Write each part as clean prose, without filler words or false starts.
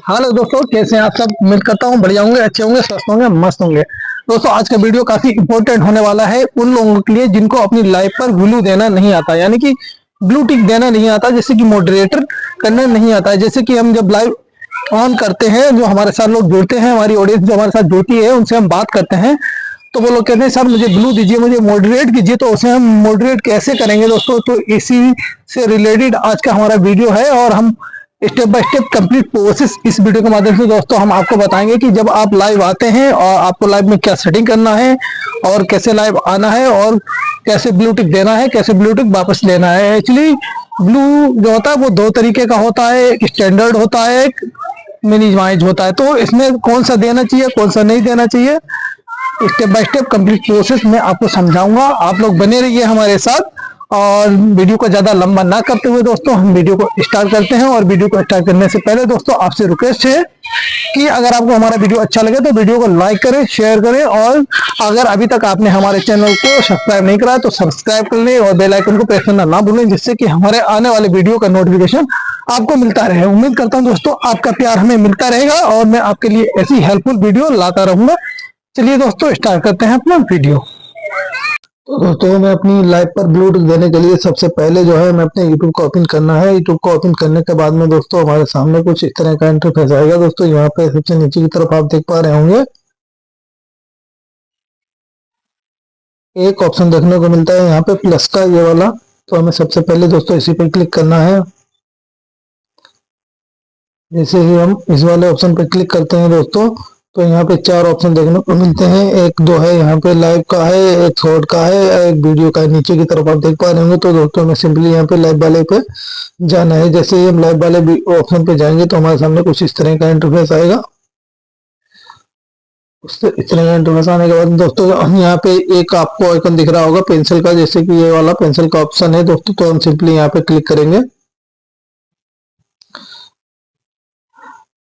Hello दोस्तों, कैसे हैं आप सब। उम्मीद करता हूँ बढ़िया होंगे, अच्छे होंगे, स्वस्थ होंगे, मस्त होंगे। दोस्तों, आज का वीडियो काफी इंपॉर्टेंट होने वाला है उन लोगों के लिए जिनको अपनी लाइफ पर ब्लू देना नहीं आता, यानी कि ब्लू टिक देना नहीं आता, जैसे कि मॉडरेटर करना नहीं आता है। जैसे कि हम जब लाइव ऑन करते हैं, जो हमारे साथ लोग जुड़ते हैं, हमारी ऑडियंस जो हमारे साथ जुड़ती है, उनसे हम बात करते हैं, तो वो लोग कहते हैं सर मुझे ब्लू दीजिए, मुझे मॉडरेट कीजिए। तो उसे हम मॉडरेट कैसे करेंगे दोस्तों, तो इसी से रिलेटेड आज का हमारा वीडियो है। और हम step by step complete process इस वीडियो के माध्यम से दोस्तों हम आपको बताएंगे कि जब आप लाइव आते हैं और आपको लाइव में क्या सेटिंग करना है, और कैसे लाइव आना है, और कैसे ब्लू टिक देना है, कैसे ब्लू टिक वापस लेना है। एक्चुअली ब्लू जो होता है वो दो तरीके का होता है, एक स्टैंडर्ड होता है, एक मिनिमाइज होता है। तो इसमें कौन सा देना चाहिए, कौन सा नहीं देना चाहिए, step by step complete process मैं आपको समझाऊंगा। आप लोग बने रहिए हमारे साथ। और वीडियो को ज्यादा लंबा ना करते हुए दोस्तों हम वीडियो को स्टार्ट करते हैं। और वीडियो को स्टार्ट करने से पहले दोस्तों आपसे रिक्वेस्ट है कि अगर आपको हमारा वीडियो अच्छा लगे तो वीडियो को लाइक करें, शेयर करें, और अगर अभी तक आपने हमारे चैनल को सब्सक्राइब नहीं करा तो सब्सक्राइब कर लें और बेल आइकन को प्रेस करना ना भूलें, जिससे कि हमारे आने वाले वीडियो का नोटिफिकेशन आपको मिलता रहे। उम्मीद करता हूं दोस्तों आपका प्यार हमें मिलता रहेगा और मैं आपके लिए ऐसी हेल्पफुल वीडियो लाता रहूंगा। चलिए दोस्तों स्टार्ट करते हैं अपना वीडियो। तो दोस्तों मैं अपनी लाइव पर ब्लू टिक देने के लिए सबसे पहले जो है मैं अपने यूट्यूब को ओपन करना है। यूट्यूब को ओपन करने के बाद में दोस्तों हमारे सामने कुछ इस तरह का इंटरफेस आएगा। दोस्तों यहाँ पे सबसे नीचे की तरफ आप देख पा रहे होंगे एक ऑप्शन देखने को मिलता है यहाँ पे प्लस का, ये वाला। तो हमें सबसे पहले दोस्तों इसी पर क्लिक करना है। जैसे ही हम इस वाले ऑप्शन पर क्लिक करते हैं दोस्तों, तो यहाँ पे चार ऑप्शन देखने को मिलते हैं। एक दो है यहाँ पे लाइव का है, एक शॉर्ट का है, एक वीडियो का है। नीचे की तरफ आप देख पा रहे होंगे। तो दोस्तों हमें सिंपली यहाँ पे लाइव वाले पे जाना है। जैसे ही हम लाइव वाले ऑप्शन पे जाएंगे तो हमारे सामने कुछ इस तरह का इंटरफेस आएगा। इस तरह का इंटरफेस आने के बाद दोस्तों हम यहाँ पे एक आपको आइकन दिख रहा होगा पेंसिल का, जैसे कि ये वाला पेंसिल का ऑप्शन है दोस्तों। तो हम सिंपली यहाँ पे क्लिक करेंगे।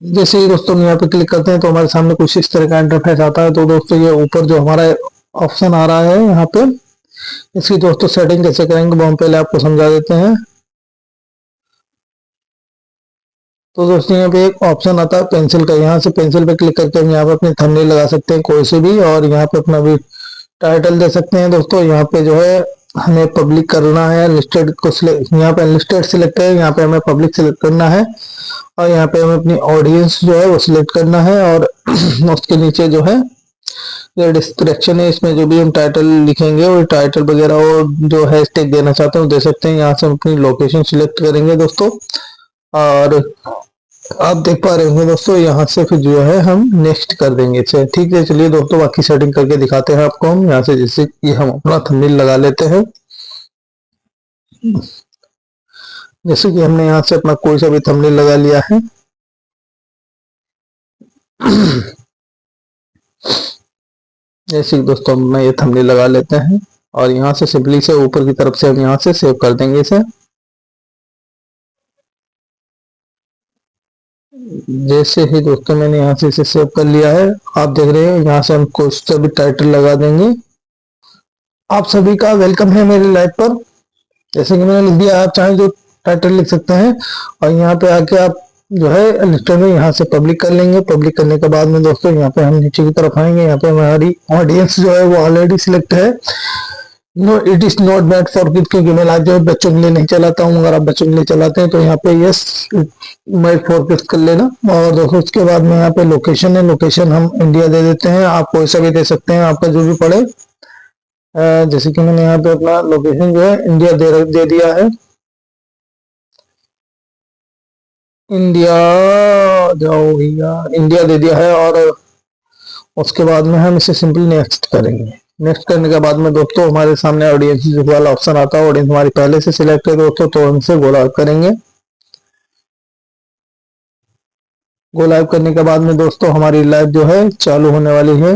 जैसे ही दोस्तों हम यहाँ पे क्लिक करते हैं तो हमारे सामने कुछ इस तरह का इंटरफेस आता है। तो दोस्तों ये ऊपर जो हमारा ऑप्शन आ रहा है यहाँ पे, इसकी दोस्तों सेटिंग कैसे करेंगे वो हम पहले आपको समझा देते हैं। तो दोस्तों यहाँ पे एक ऑप्शन आता है पेंसिल का, यहाँ से पेंसिल पे क्लिक करके हम यहाँ पे अपनी थंबनेल लगा सकते हैं कोई से भी, और यहाँ पे अपना भी टाइटल दे सकते हैं दोस्तों। यहाँ पे जो है हमें पब्लिक करना है, लिस्टेड को सिलेक्ट, यहाँ पे लिस्टेड सिलेक्ट है, यहाँ पे हमें पब्लिक सिलेक्ट करना है, और यहाँ पे हमें अपनी ऑडियंस जो है वो सिलेक्ट करना है। और उसके नीचे जो है ये डिस्क्रिप्शन है, इसमें जो भी हम टाइटल लिखेंगे वो टाइटल वगैरह और जो हैशटैग देना चाहते हैं वो दे सकते हैं। यहाँ से हम अपनी लोकेशन सिलेक्ट करेंगे दोस्तों। और आप देख पा रहे होंगे दोस्तों यहाँ से फिर जो है हम नेक्स्ट कर देंगे इसे। ठीक है, चलिए दोस्तों बाकी सेटिंग करके दिखाते हैं आपको हम यहाँ से। जैसे कि हम अपना थंबनेल लगा लेते हैं। जैसे कि हमने यहाँ से अपना कोई सा भी थंबनेल लगा लिया है। जैसे दोस्तों हम ये थंबनेल लगा लेते हैं और यहाँ से सिंपली से ऊपर की तरफ से हम यहाँ से सेव कर देंगे इसे। जैसे ही दोस्तों मैंने यहाँ से इसे सेव कर लिया है, आप देख रहे हैं यहाँ से हम कुछ सा भी टाइटल लगा देंगे। आप सभी का वेलकम है मेरे लाइव पर। जैसे कि मैंने लिख दिया, आप चाहें जो टाइटल लिख सकते हैं, और यहाँ पे आके आप जो है लिस्टर में यहाँ से पब्लिक कर लेंगे। पब्लिक करने के बाद में दोस्तों यहाँ पे हम नीचे की तरफ आएंगे। यहाँ पे हमारी ऑडियंस जो है वो ऑलरेडी सिलेक्ट है। No it is not bad for kid, क्योंकि मैं लाइव जो बच्चों के लिए नहीं चलाता हूँ। अगर आप बच्चों के लिए चलाते हैं तो यहाँ पे यस मेड फॉर किड्स कर लेना। और दोस्तों उसके बाद में यहाँ पे लोकेशन है, लोकेशन हम इंडिया दे देते हैं। आप कोई सा भी दे सकते हैं, आपका जो भी पड़े। जैसे कि मैंने यहाँ पे अपना लोकेशन जो है इंडिया दे दिया है। इंडिया जाओ भैया, इंडिया दे दिया है। और उसके बाद में हम इसे सिंपली नेक्स्ट करेंगे। नेक्स्ट करने के बाद में दोस्तों हमारे सामने ऑडियंस वाला ऑप्शन आता है। ऑडियंस हमारी पहले से सिलेक्ट है दोस्तों, तो हमसे गो लाइव करेंगे। गो लाइव करने के बाद में दोस्तों हमारी लाइव जो है चालू होने वाली है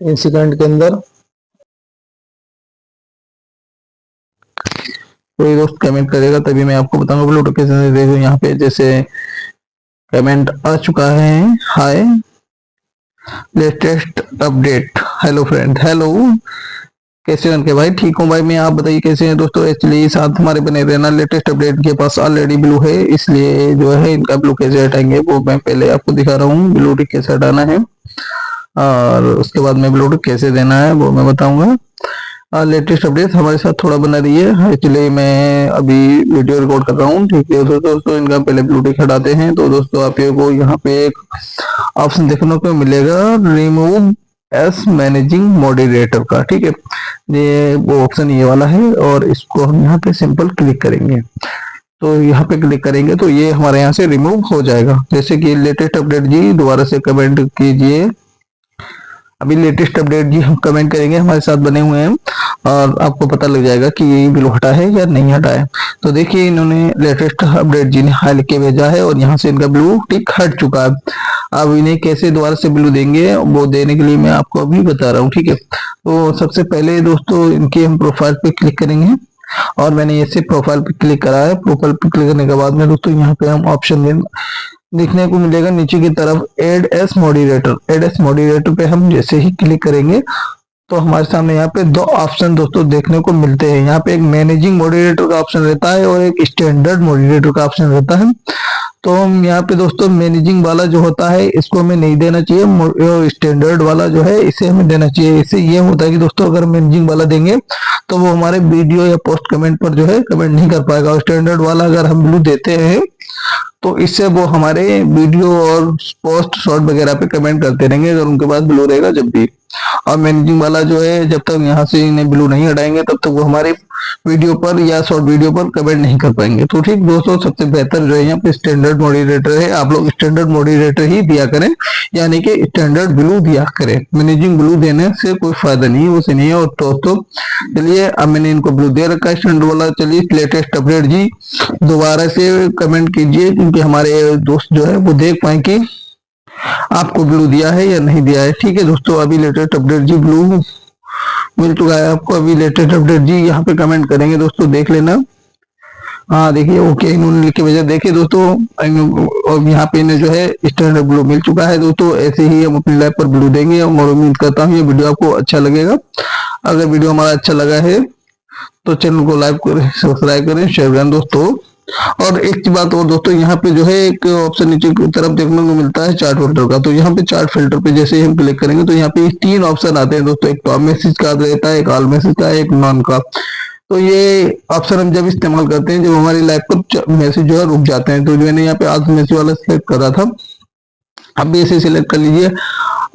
3 सेकंड के अंदर। कोई दोस्त कमेंट करेगा तभी मैं आपको बताऊंगा ब्लूटूथ कैसे। देखो यहाँ पे जैसे कमेंट आ चुका है, hi latest update, hello friend, hello. कैसे हैं उनके भाई? ठीक हूँ भाई मैं, आप बताइए कैसे हैं दोस्तों? एक्चुअली साथ हमारे बने रहना, लेटेस्ट अपडेट के पास ऑलरेडी ब्लू है, इसलिए जो है इनका ब्लू कैसे हटाएंगे वो मैं पहले आपको दिखा रहा हूँ। ब्लू टिक कैसे हटाना है और उसके बाद में ब्लू टिक कैसे देना है वो मैं बताऊंगा। लेटेस्ट अपडेट हमारे साथ थोड़ा बना रही है। एक्चुअली मैं अभी वीडियो रिकॉर्ड कर रहा हूँ, ठीक है दोस्तों। इनका पहले ब्लू टिक हटाते हैं। तो दोस्तों आप को यहाँ पे एक ऑप्शन देखने को मिलेगा, रिमूव एस मैनेजिंग मॉडरेटर का, ठीक है। ये वो ऑप्शन ये वाला है और इसको हम यहाँ पे सिंपल क्लिक करेंगे। तो यहाँ पे क्लिक करेंगे तो ये हमारे यहाँ से रिमूव हो जाएगा। जैसे कि लेटेस्ट अपडेट जी दोबारा से कमेंट कीजिए। अभी लेटेस्ट अपडेट जी हम कमेंट करेंगे, हमारे साथ बने हुए हैं और आपको पता लग जाएगा कि ये ब्लू हटा है या नहीं हटा है। तो देखिए इन्होंने लेटेस्ट अपडेट जी ने हाई लिख के भेजा है और यहाँ से इनका ब्लू टिक हट चुका है। अब इन्हें कैसे दोबारा से ब्लू देंगे वो देने के लिए मैं आपको अभी बता रहा हूँ, ठीक है। तो सबसे पहले दोस्तों इनके हम प्रोफाइल पे क्लिक करेंगे और मैंने ऐसे प्रोफाइल पे क्लिक करा है। प्रोफाइल पे क्लिक करने के बाद में दोस्तों यहाँ पे हम ऑप्शन देखने को मिलेगा नीचे की तरफ, add as moderator. Add as moderator पे हम जैसे ही क्लिक करेंगे तो हमारे सामने यहाँ पे दो ऑप्शन दोस्तों देखने को मिलते हैं। यहाँ पे एक मैनेजिंग मॉडरेटर का ऑप्शन रहता है और एक स्टैंडर्ड मॉडरेटर का ऑप्शन रहता है। तो हम यहाँ पे दोस्तों मैनेजिंग वाला जो होता है इसको हमें नहीं देना चाहिए, स्टैंडर्ड वाला जो है इसे हमें देना चाहिए। इससे ये होता है कि दोस्तों अगर मैनेजिंग वाला देंगे तो वो हमारे वीडियो या पोस्ट कमेंट पर जो है कमेंट नहीं कर पाएगा। और स्टैंडर्ड वाला अगर हम ब्लू देते हैं तो इससे वो हमारे वीडियो और पोस्ट शॉर्ट वगैरह पे कमेंट करते रहेंगे अगर उनके पास ब्लू रहेगा जब भी। और मैनेजिंग वाला जो है जब तक यहाँ से इन्हें ब्लू नहीं हटाएंगे तब तक वो हमारे वीडियो पर या शॉर्ट वीडियो पर कमेंट नहीं कर पाएंगे। तो ठीक दोस्तों, सबसे बेहतर जो है यहाँ पे स्टैंडर्ड मॉडरेटर है। आप लोग स्टैंडर्ड मॉडरेटर ही दिया करें, यानी कि स्टैंडर्ड ब्लू दिया करें। मैनेजिंग ब्लू देने से कोई फायदा नहीं है, वो से नहीं है। और दोस्तों चलिए अब मैंने इनको ब्लू दे रखा है स्टैंडर्ड वाला। चलिए लेटेस्ट अपडेट जी दोबारा से कमेंट कीजिए क्योंकि हमारे दोस्त जो है वो देख पाए कि आपको ब्लू दिया है या नहीं दिया है। ठीक है दोस्तों, अभी लेटेस्ट अपडेट जी ब्लू मिल चुका है आपको। अभी लेटेस्ट अपडेट जी यहाँ पे कमेंट करेंगे दोस्तों, देख लेना। हाँ देखिए ओके इन्होंने लिख के भेजा। देखिए दोस्तों और यहाँ पे इन्हें जो है स्टैंडर्ड ब्लू मिल चुका है दोस्तों। ऐसे ही हम अपनी लाइफ पर ब्लू देंगे और उम्मीद करता हूँ ये वीडियो आपको अच्छा लगेगा। अगर वीडियो हमारा अच्छा लगा है तो चैनल को लाइक करें, सब्सक्राइब करें, शेयर करें दोस्तों। और एक बात और दोस्तों, यहाँ पे जो है एक ऑप्शन नीचे की तरफ देखने को मिलता है चार्ट फिल्टर का। तो यहाँ पे चार्ट फिल्टर पे जैसे ही हम क्लिक करेंगे तो यहाँ पे तीन ऑप्शन आते हैं दोस्तों। एक टॉप मैसेज का रहता है, एक ऑल मैसेज का, एक नॉन का। तो ये ऑप्शन हम जब इस्तेमाल करते हैं जब हमारी लाइफ पर मैसेज जो है रुक जाते हैं। तो जो मैंने यहाँ पे ऑल मैसेज वाला सिलेक्ट करा था, अब भी इसे सिलेक्ट कर लीजिए।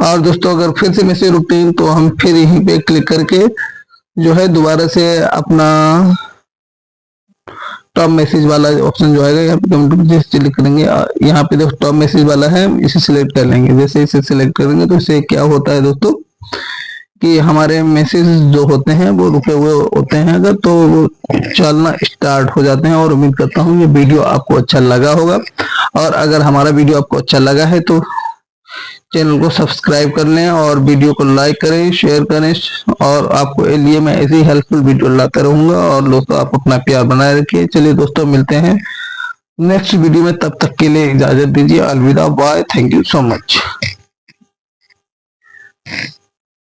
और दोस्तों अगर फिर से मैसेज रुकते हैं तो हम फिर यहीं पे क्लिक करके जो है दोबारा से अपना टॉप मैसेज वाला ऑप्शन जो आएगा यहाँ पे कमेंट क्लिक करेंगे। यहाँ पे देखो टॉप मैसेज वाला है, इसे सिलेक्ट कर लेंगे। जैसे इसे सिलेक्ट करेंगे तो इससे क्या होता है दोस्तों कि हमारे मैसेज जो होते हैं वो रुके हुए होते हैं अगर, तो वो चलना स्टार्ट हो जाते हैं। और उम्मीद करता हूँ ये वीडियो आपको अच्छा लगा होगा। और अगर हमारा वीडियो आपको अच्छा लगा है तो चैनल को सब्सक्राइब कर लें और वीडियो को लाइक करें, शेयर करें। और आपको लिए मैं ऐसी हेल्पफुल वीडियो लाता रहूंगा। और दोस्तों आप अपना प्यार बनाए रखिए। चलिए दोस्तों मिलते हैं नेक्स्ट वीडियो में, तब तक के लिए इजाजत दीजिए। अलविदा, bye, thank you so much.